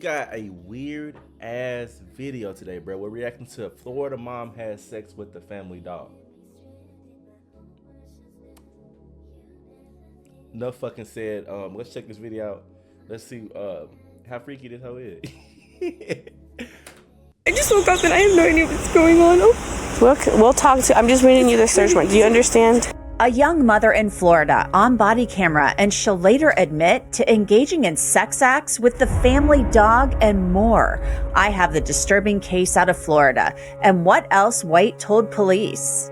got a weird ass video today, bro. We're reacting to Florida mom has sex with the family dog. No fucking said, let's check this video out. Let's see how freaky this hoe is. I just woke up and I have no idea what's going on. We'll talk to, I'm just reading you the search warrant. Do you understand? A young mother in Florida on body camera, and she'll later admit to engaging in sex acts with the family dog and more. I have the disturbing case out of Florida and what else White told police.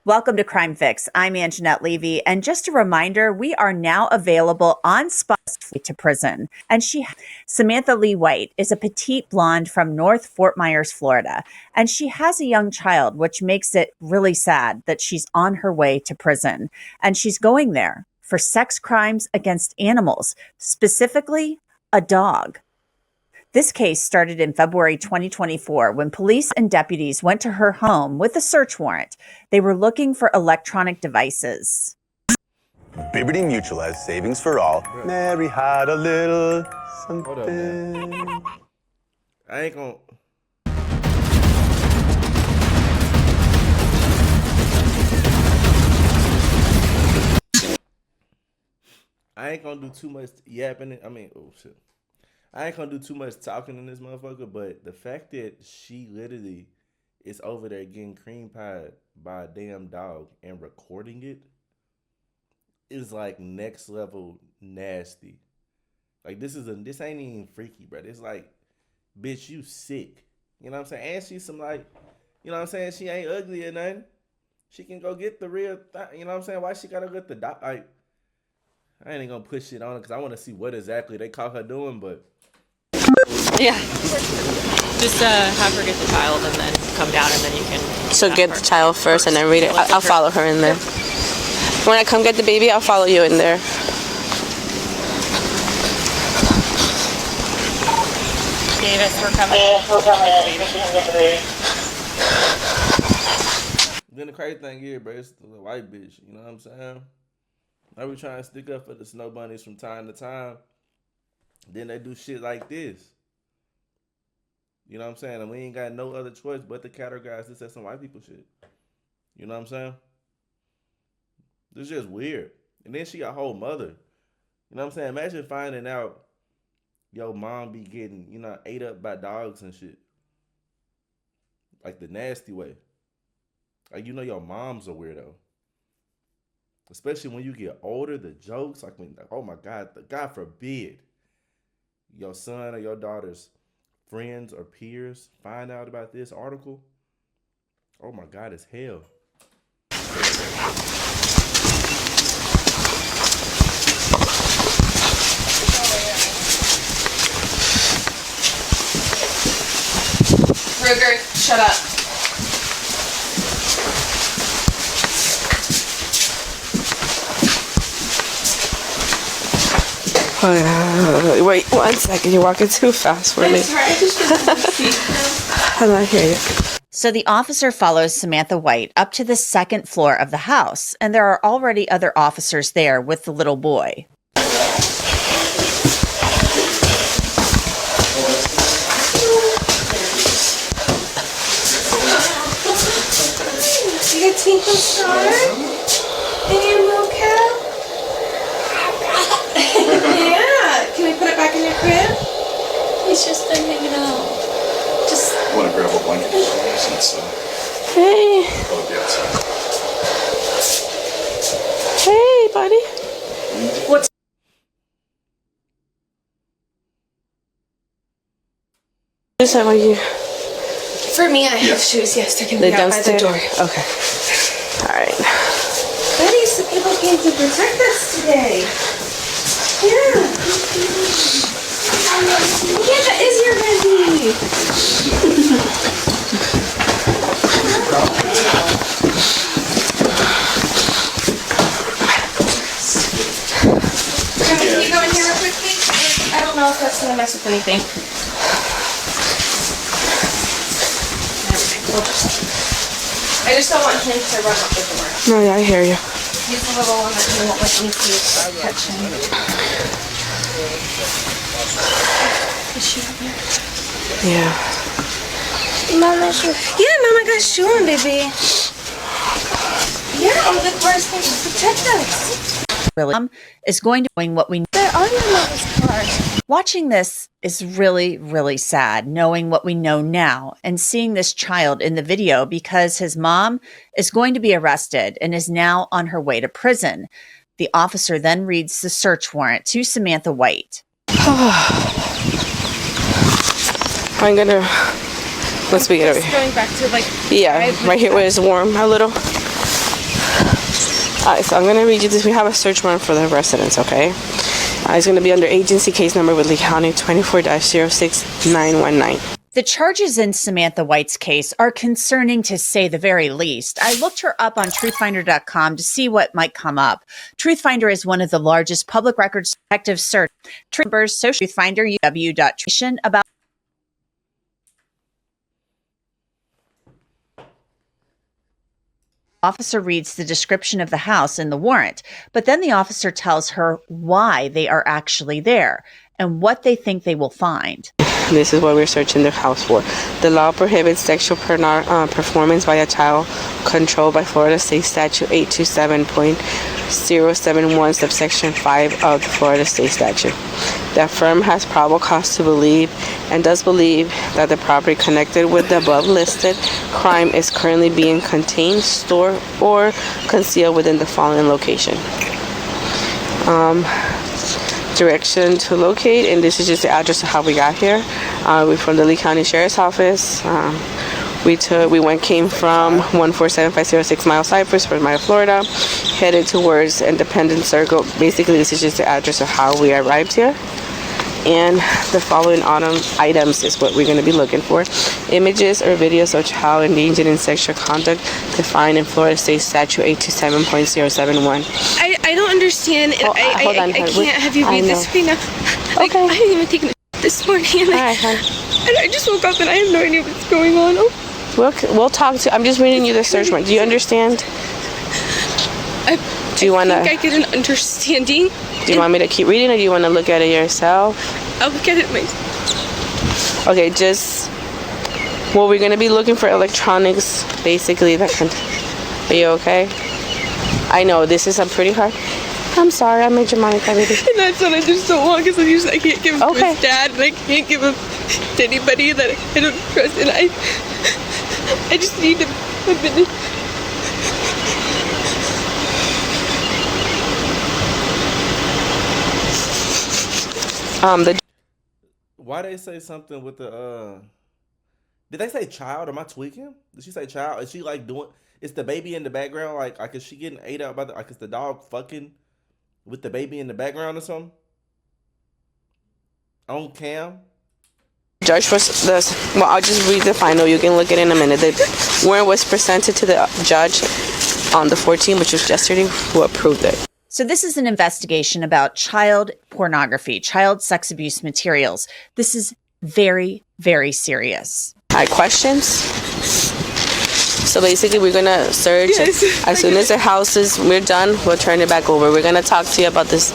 Welcome to Crime Fix. I'm Angenette Levy, and just a reminder, we are now available on Spotify to prison. And Samantha Lee White is a petite blonde from North Fort Myers, Florida, and she has a young child, which makes it really sad that she's on her way to prison. And she's going there for sex crimes against animals, specifically a dog. This case started in February 2024 when police and deputies went to her home with a search warrant. They were looking for electronic devices. Liberty Mutual has savings for all. Mary had a little something. Hold up, man. I ain't gonna... do too much yapping. I ain't gonna do too much talking in this motherfucker, but the fact that she literally is over there getting cream pied by a damn dog and recording it is like next level nasty. Like this ain't even freaky, bro. It's like, bitch, you sick. You know what I'm saying? And she's some like, you know what I'm saying? She ain't ugly or nothing. She can go get the real thing. You know what I'm saying? Why she gotta get the dog? Like, I ain't gonna push shit on her because I want to see what exactly they caught her doing, but. Yeah. Just have her get the child and then come down and then you can... So get the child first and then read it. I'll follow her in there. When I come get the baby, I'll follow you in there. Davis, we're coming. Then the crazy thing here, bro, it's the white bitch, you know what I'm saying? I be trying to stick up for the snow bunnies from time to time. Then they do shit like this. You know what I'm saying? And we ain't got no other choice but to categorize this as some white people shit. You know what I'm saying? This is just weird. And then she a whole mother. You know what I'm saying? Imagine finding out your mom be getting, you know, ate up by dogs and shit. Like the nasty way. Like, you know your mom's a weirdo. Especially when you get older, the jokes, like when, oh my God, God forbid, your son or your daughter's friends or peers find out about this article. Oh my God, it's hell. Ruger, shut up. Wait 1 second, you're walking too fast for me. I'm sorry, I just I'm not hear you. So the officer follows Samantha White up to the second floor of the house, and there are already other officers there with the little boy. You got Twinkle Star? And your mocap? Yeah. Can we put it back in your crib? He's just been hanging out. Just. I want to grab a blanket since Hey. I'll be outside. Hey, buddy. What's. Is that what you... For me, I have shoes. Yes, they're going to be out by the door. Okay. All right. Buddy, some people came to protect us today. Yeah. Yeah, that is your Levy. Can you go in here real quick, please? I don't know if that's going to mess with anything. I just don't want him to run out the door. No, yeah, I hear you. He's the little one that he won't let me see catch him. Is she up here? Yeah. Mama, yeah, Mama got shoe on, baby. Yeah, oh, the car's going to protect us. Really is going to doing what we know. They're on your mother's car. Watching this is really, really sad, knowing what we know now and seeing this child in the video because his mom is going to be arrested and is now on her way to prison. The officer then reads the search warrant to Samantha White. I'm gonna, let's begin over here. Going back to like. Yeah, right here where it's warm a little. Alright, so I'm gonna read you this. We have a search warrant for the residence, okay? It's gonna be under agency case number with Lee County 24-06919. The charges in Samantha White's case are concerning to say the very least. I looked her up on truthfinder.com to see what might come up. Truthfinder is one of the largest public records detective search numbers. So Truthfinder uw.tuition about officer reads the description of the house in the warrant, but then the officer tells her why they are actually there and what they think they will find. This is what we're searching the house for. The law prohibits sexual performance by a child controlled by Florida State Statute 827.071 subsection 5 of the Florida State Statute. The firm has probable cause to believe and does believe that the property connected with the above listed crime is currently being contained, stored, or concealed within the following location. Direction to locate, and this is just the address of how we got here. We're from the Lee County Sheriff's Office. We came from 147506 6 Mile Cypress, Fort Myers, Florida, headed towards Independence Circle. Basically, this is just the address of how we arrived here. And the following items is what we're going to be looking for. Images or videos of child endangered in sexual conduct defined in Florida State Statute 827.071. I don't understand. Hold on, I can't have you read this right now. Like, Okay. I didn't even take it this morning. And, Alright, hon. and I just woke up and I have no idea what's going on. Oh, We'll talk to. I'm just reading you the search warrant. Do you understand? Do you want I to? think I get an understanding. Do you want me to keep reading, or do you want to look at it yourself? I'll look at it myself. Okay, just. Well, we're gonna be looking for electronics, basically. That can. Are you okay? I know this is a pretty hard. I'm sorry, I made your mommy cry, baby. And that's what I just don't want because I can't give him to Okay. his dad and I can't give him to anybody that I don't trust. And I just need to have been. Why they say something with the did they say child? Am I tweaking? Did she say child? Is she like doing? Is the baby in the background? Like is she getting ate out by the? Like is the dog fucking with the baby in the background or something? On cam? Judge was the. Well, I'll just read the final. You can look at it in a minute. The warrant was presented to the judge on the 14th, which was yesterday, who approved it. So this is an investigation about child pornography, child sex abuse materials. This is very, very serious. All right, questions? So basically, we're going to search. Yes. As soon as the house is, we're done, we'll turn it back over. We're going to talk to you about this.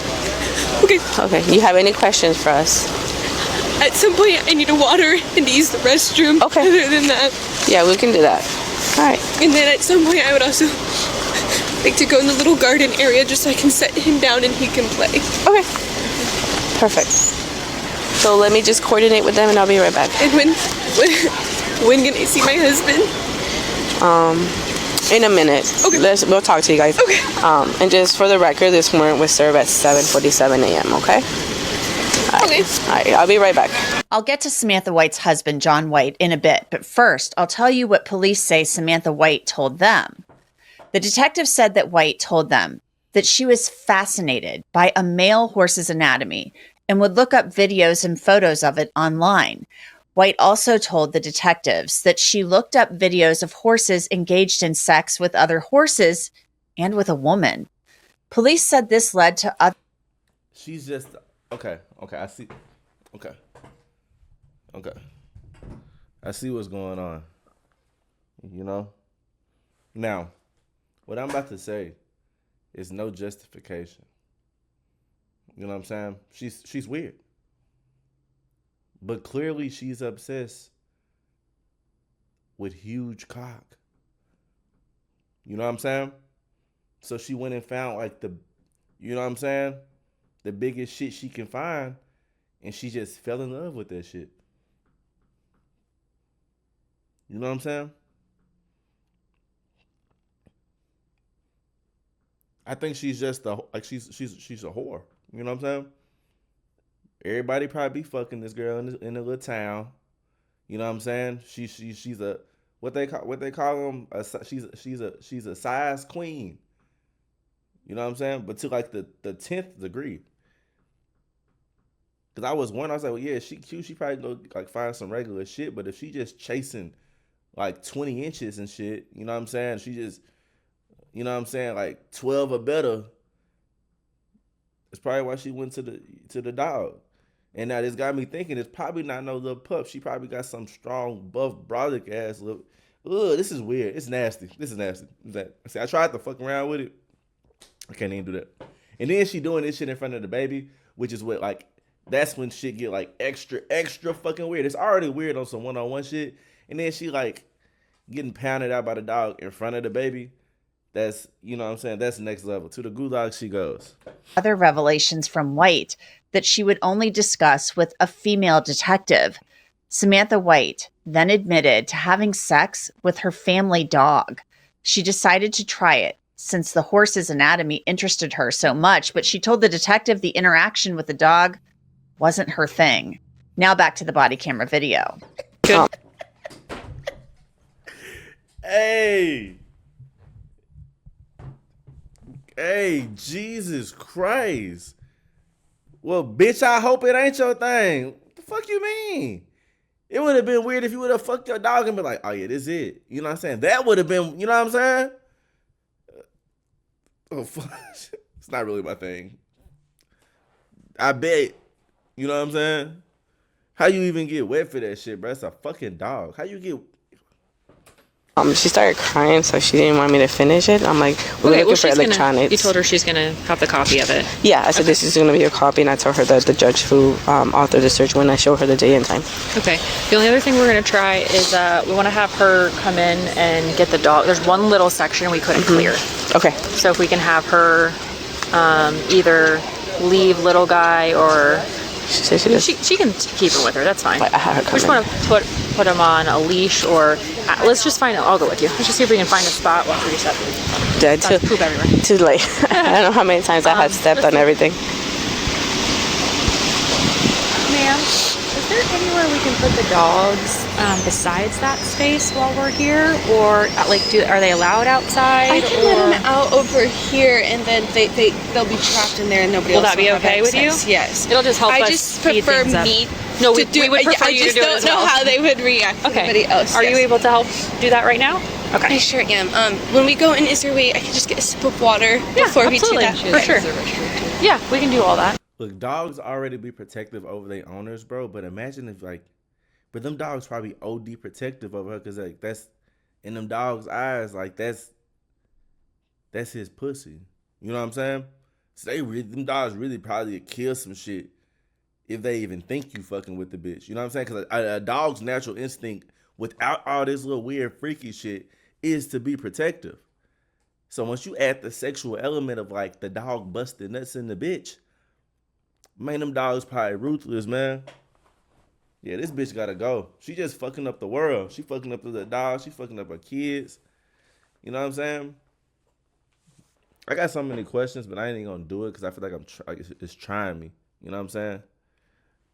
Okay. Okay, you have any questions for us? At some point, I need a water and to use the restroom. Okay. Other than that. Yeah, we can do that. All right. And then at some point, I would also like to go in the little garden area just so I can set him down and he can play. Okay. Perfect. So let me just coordinate with them and I'll be right back. And when can I see my husband? In a minute. Okay. We'll talk to you guys. Okay. And just for the record, this warrant was served at 7:47 a.m., okay? Okay. All right, I'll be right back. I'll get to Samantha White's husband, John White, in a bit, but first, I'll tell you what police say Samantha White told them. The detective said that White told them that she was fascinated by a male horse's anatomy and would look up videos and photos of it online. White also told the detectives that she looked up videos of horses engaged in sex with other horses and with a woman. Police said this led to other. She's just okay. I see. Okay. I see what's going on. You know, Now, what I'm about to say is no justification. You know what I'm saying? She's weird. But clearly she's obsessed with huge cock. You know what I'm saying? So she went and found like you know what I'm saying? The biggest shit she can find, and she just fell in love with that shit. You know what I'm saying? I think she's just she's a whore. You know what I'm saying? Everybody probably be fucking this girl in the little town. You know what I'm saying? She's a what they call them. She's a size queen. You know what I'm saying? But to like the 10th degree. Cause I was like, well, yeah, she cute. She probably go like find some regular shit. But if she just chasing like 20 inches and shit, you know what I'm saying? She just, you know what I'm saying, like 12 or better. It's probably why she went to the dog. And now this got me thinking it's probably not no little pup. She probably got some strong, buff, brolic ass look. Ugh, this is weird. It's nasty. This is nasty. See, I tried to fuck around with it. I can't even do that. And then she doing this shit in front of the baby, which is what, like, that's when shit get, like, extra fucking weird. It's already weird on some one-on-one shit. And then she, like, getting pounded out by the dog in front of the baby. That's, you know what I'm saying? That's next level. To the gulag she goes. Other revelations from White that she would only discuss with a female detective. Samantha White then admitted to having sex with her family dog. She decided to try it since the horse's anatomy interested her so much, but she told the detective the interaction with the dog wasn't her thing. Now back to the body camera video. Good. Hey, Jesus Christ. Well, bitch, I hope it ain't your thing. What the fuck you mean? It would have been weird if you would have fucked your dog and been like, oh yeah, this is it. You know what I'm saying? That would have been, you know what I'm saying? Oh, fuck. It's not really my thing. I bet. You know what I'm saying? How you even get wet for that shit, bro? It's a fucking dog. How you get... She started crying, so she didn't want me to finish it. I'm like, we're looking for electronics. You told her she's gonna have the copy of it. Yeah, I said this is gonna be a copy, and I told her that the judge who authored the search when I showed her the day and time. Okay. The only other thing we're gonna try is we want to have her come in and get the dog. There's one little section we couldn't clear. Okay. So if we can have her either leave little guy or she can keep it with her. That's fine. I have her come we just want to put him on a leash or let's just find it. I'll go with you. Let's just see if we can find a spot once we reset. Dead poop everywhere. Too late. I don't know how many times I had stepped on everything. Ma'am, is there anywhere we can put the dogs besides that space while we're here, or are they allowed outside? I can let them out over here, and then they'll be trapped in there, and nobody will else that be will okay have with you? access. Yes. It'll just help us. I just speed prefer things up. me. No, we to do would it. prefer I you to just do it don't as know well. how they would react to anybody else. Are you able to help do that right now? Okay. I sure am. When we go in, is there a way I can just get a sip of water before we do that? For sure. Yeah, we can do all that. Look, dogs already be protective over their owners, bro. But imagine if but them dogs probably OD protective of her, cause like that's in them dogs' eyes, like that's his pussy. You know what I'm saying? So them dogs really probably kill some shit if they even think you fucking with the bitch. You know what I'm saying? Cause a dog's natural instinct, without all this little weird freaky shit, is to be protective. So once you add the sexual element of like the dog busting nuts in the bitch, man, them dogs probably ruthless, man. Yeah, this bitch gotta go. She just fucking up the world. She fucking up the dog. She fucking up her kids. You know what I'm saying? I got so many questions, but I ain't even gonna do it because I feel like it's trying me. You know what I'm saying?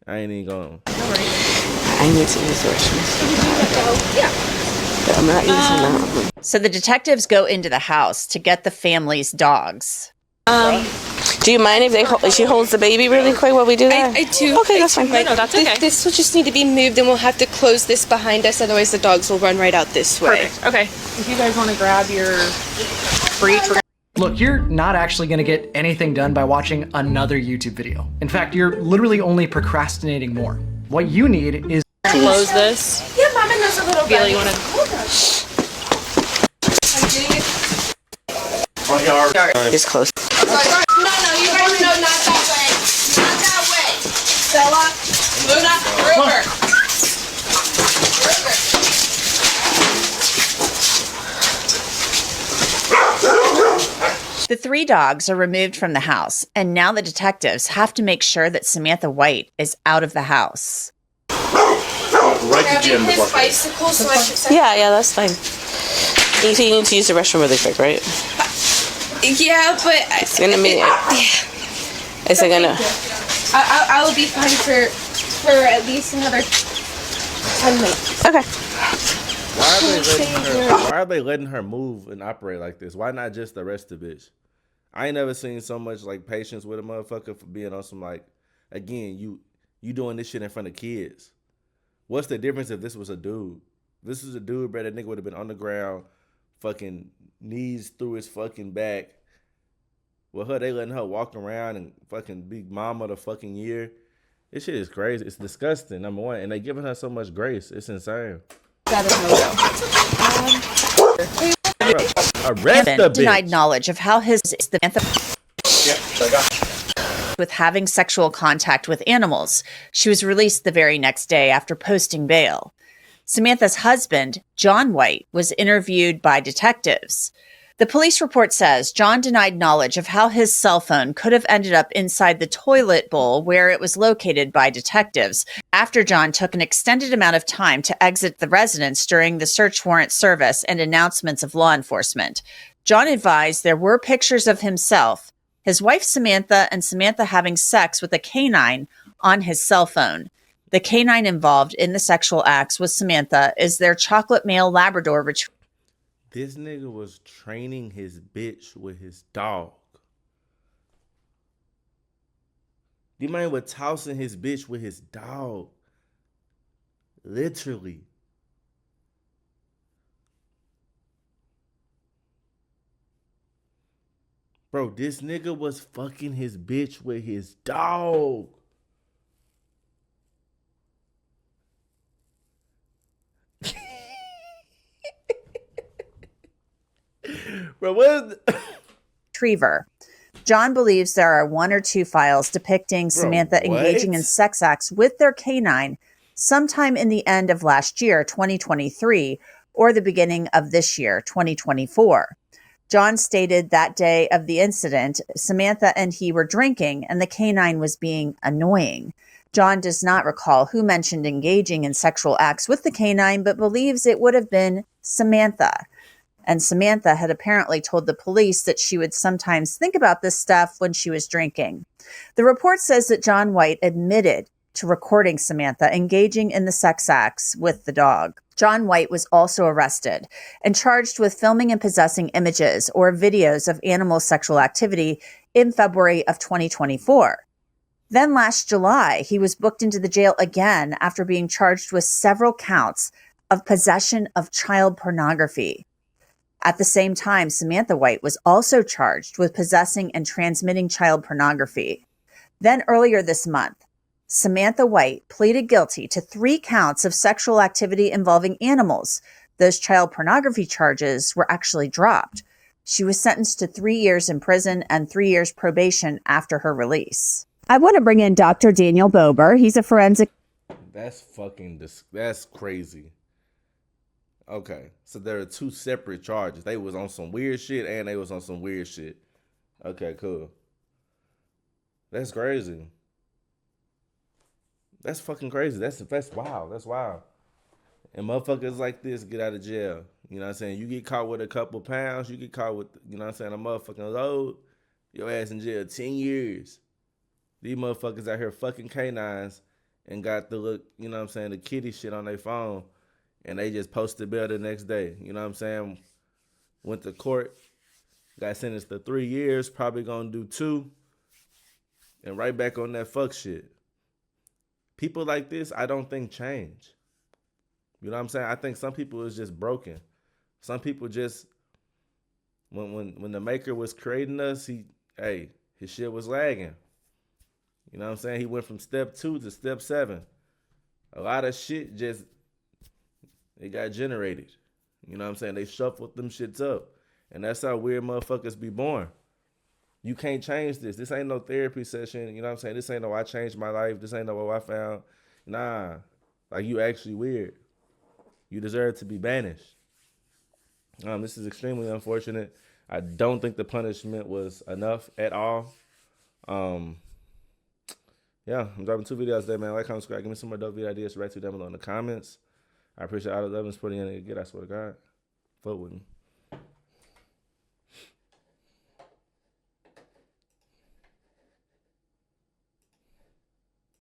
I ain't even gonna. I need to use the restroom. Yeah. I'm not using that. So the detectives go into the house to get the family's dogs. Do you mind if she holds the baby really quick while we do that? I do. Okay, that's fine. No, that's okay. This will just need to be moved, and we'll have to close this behind us. Otherwise, the dogs will run right out this way. Perfect. Okay. If you guys want to grab your breach, Look, you're not actually going to get anything done by watching another YouTube video. In fact, you're literally only procrastinating more. What you need is close this. Yeah, Mama knows a little Feel you want to? I'm doing it It's close. No, you guys know not that way. Not that way. Stella, Luna, Ruger. The three dogs are removed from the house, and now the detectives have to make sure that Samantha White is out of the house. Grabbing his bicycle so I should Yeah, that's fine. You need to use the restroom really quick, right? Yeah, but It's gonna be. It's gonna. I will be fine for at least another 10 minutes. Okay. Why are they letting her move and operate like this? Why not just arrest the bitch? I ain't never seen so much like patience with a motherfucker for being on some like, again, you doing this shit in front of kids. What's the difference if this was a dude? This is a dude, bro. That nigga would have been on the ground, fucking knees through his fucking back. With her, they letting her walk around and fucking be mama the fucking year. This shit is crazy. It's disgusting, number one. And they giving her so much grace. It's insane. Arrest the bitch. Denied knowledge of how his with having sexual contact with animals. She was released the very next day after posting bail. Samantha's husband, John White, was interviewed by detectives. The police report says John denied knowledge of how his cell phone could have ended up inside the toilet bowl where it was located by detectives after John took an extended amount of time to exit the residence during the search warrant service and announcements of law enforcement. John advised there were pictures of himself, his wife Samantha, and Samantha having sex with a canine on his cell phone. The canine involved in the sexual acts with Samantha is their chocolate male Labrador retriever. This nigga was training his bitch with his dog. The man was tossing his bitch with his dog. Literally. Bro, this nigga was fucking his bitch with his dog. Bro, what? Retriever. John believes there are one or two files depicting Samantha what? engaging in sex acts with their canine sometime in the end of last year, 2023, or the beginning of this year, 2024. John stated that day of the incident, Samantha and he were drinking and the canine was being annoying. John does not recall who mentioned engaging in sexual acts with the canine, but believes it would have been Samantha. And Samantha had apparently told the police that she would sometimes think about this stuff when she was drinking. The report says that John White admitted to recording Samantha engaging in the sex acts with the dog. John White was also arrested and charged with filming and possessing images or videos of animal sexual activity in February of 2024. Then last July, he was booked into the jail again after being charged with several counts of possession of child pornography. At the same time, Samantha White was also charged with possessing and transmitting child pornography. Then earlier this month, Samantha White pleaded guilty to 3 counts of sexual activity involving animals. Those child pornography charges were actually dropped. She was sentenced to 3 years in prison and 3 years probation after her release. I want to bring in Dr. Daniel Bober. He's a forensic. That's that's crazy. Okay, so there are 2 separate charges. They was on some weird shit and they was on some weird shit. Okay, cool. That's crazy. That's fucking crazy. That's wild. That's wild. And motherfuckers like this get out of jail. You know what I'm saying? You get caught with a couple pounds, you get caught with, you know what I'm saying, a motherfucking load, your ass in jail 10 years. These motherfuckers out here fucking canines and got the look, you know what I'm saying, the kitty shit on their phone. And they just posted bail the next day. You know what I'm saying? Went to court. Got sentenced to 3 years. Probably gonna do 2. And right back on that fuck shit. People like this, I don't think change. You know what I'm saying? I think some people is just broken. Some people just, when the maker was creating us, his shit was lagging. You know what I'm saying? He went from step 2 to step 7. A lot of shit just, it got generated. You know what I'm saying? They shuffled them shits up. And that's how weird motherfuckers be born. You can't change this. This ain't no therapy session. You know what I'm saying? This ain't no I changed my life. This ain't no what I found. Nah. Like, you actually weird. You deserve to be banished. This is extremely unfortunate. I don't think the punishment was enough at all. Yeah, I'm dropping 2 videos today, man. Like, comment, subscribe. Give me some more dope video ideas to write to down below in the comments. I appreciate all the love and support you get. I swear to God. Fuck with me.